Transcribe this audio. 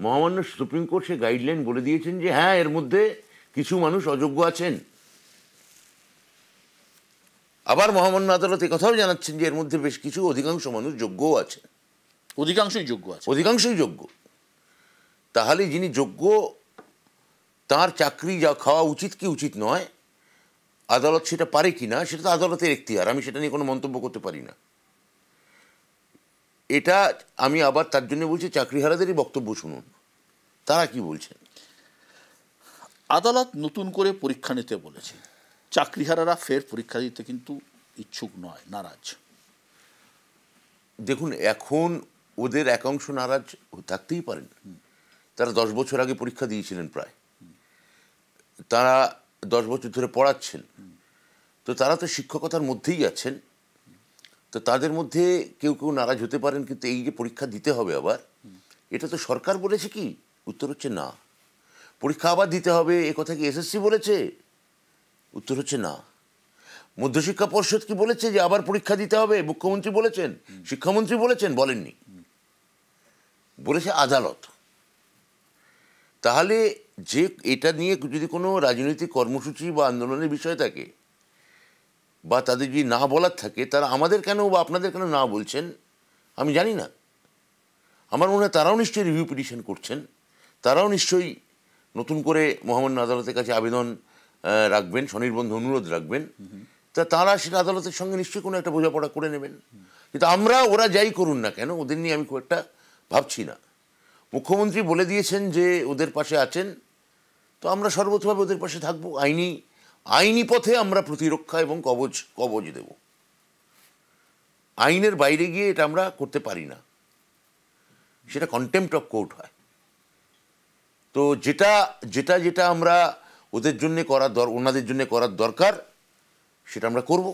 মহামান্য supreme court সে guideline বলে দিয়েছেন যে হ্যাঁ এর মধ্যে কিছু মানুষ অযোগ্য আছেন। আবার মহামান্য আদালত কথাও জানাচ্ছেন যে এর মধ্যে বেশ কিছু অধিকাংশ মানুষ যোগ্যও আছেন। অধিকাংশই যোগ্য আছে, অধিকাংশই যোগ্য। তাহলে যিনি যোগ্য তার চাকরি যা খাওয়া উচিত কি উচিত নয়, আদালত সেটা পারে কি না সেটা তো আদালতের এখতিয়ার, আমি সেটা নিয়ে কোনো মন্তব্য করতে পারি না। এটা আমি আবার তার জন্য বলছি চাকরিহারাদেরই বক্তব্য শুনুন, তারা কি বলছেন। আদালত নতুন করে পরীক্ষা নিতে বলেছে, চাকরিহারারা ফের পরীক্ষা দিতে কিন্তু ইচ্ছুক নয়, নারাজ। দেখুন এখন ওদের একাংশ নারাজ থাকতেই পারেন, তারা 10 বছর আগে পরীক্ষা দিয়েছিলেন, প্রায় তারা 10 বছর ধরে পড়াচ্ছেন, তো তারা তো শিক্ষকতার মধ্যেই আছেন, তো তাদের মধ্যে কেউ কেউ নারাজ হতে পারেন। কিন্তু এই যে পরীক্ষা দিতে হবে আবার, এটা তো সরকার বলেছে কি? উত্তর হচ্ছে না। পরীক্ষা আবার দিতে হবে এ কথা কি এসএসসি বলেছে? উত্তর হচ্ছে না। মধ্যশিক্ষা পর্ষদ কি বলেছে যে আবার পরীক্ষা দিতে হবে? মুখ্যমন্ত্রী বলেছেন, শিক্ষামন্ত্রী বলেছেন? বলেননি, বলেছে আদালত। তাহলে যে এটা নিয়ে যদি কোনো রাজনৈতিক কর্মসূচি বা আন্দোলনের বিষয় থাকে বা তাদের যদি না বলার থাকে, তারা আমাদের কেন বা আপনাদের কেন না বলছেন আমি জানি না। আমার মনে হয় তারাও নিশ্চয়ই রিভিউ পিটিশন করছেন, তারাও নিশ্চয়ই নতুন করে মহামান্য আদালতের কাছে আবেদন রাখবেন, স্বনির্বন্ধ অনুরোধ রাখবেন। তা তারা সেটা আদালতের সঙ্গে নিশ্চয়ই কোনো একটা বোঝাপড়া করে নেবেন। কিন্তু আমরা ওরা যাই করুন না কেন, ওদের নিয়ে আমি খুব একটা ভাবছি না। মুখ্যমন্ত্রী বলে দিয়েছেন যে ওদের পাশে আছেন, তো আমরা সর্বতভাবে ওদের পাশে থাকবো। আইনি পথে আমরা প্রতিরক্ষা এবং কবচ দেব। আইনের বাইরে গিয়ে এটা আমরা করতে পারি না, সেটা কন্টেম্প্ট অফ কোর্ট হয়। তো যেটা আমরা ওদের জন্য ওনাদের জন্য করার দরকার সেটা আমরা করব।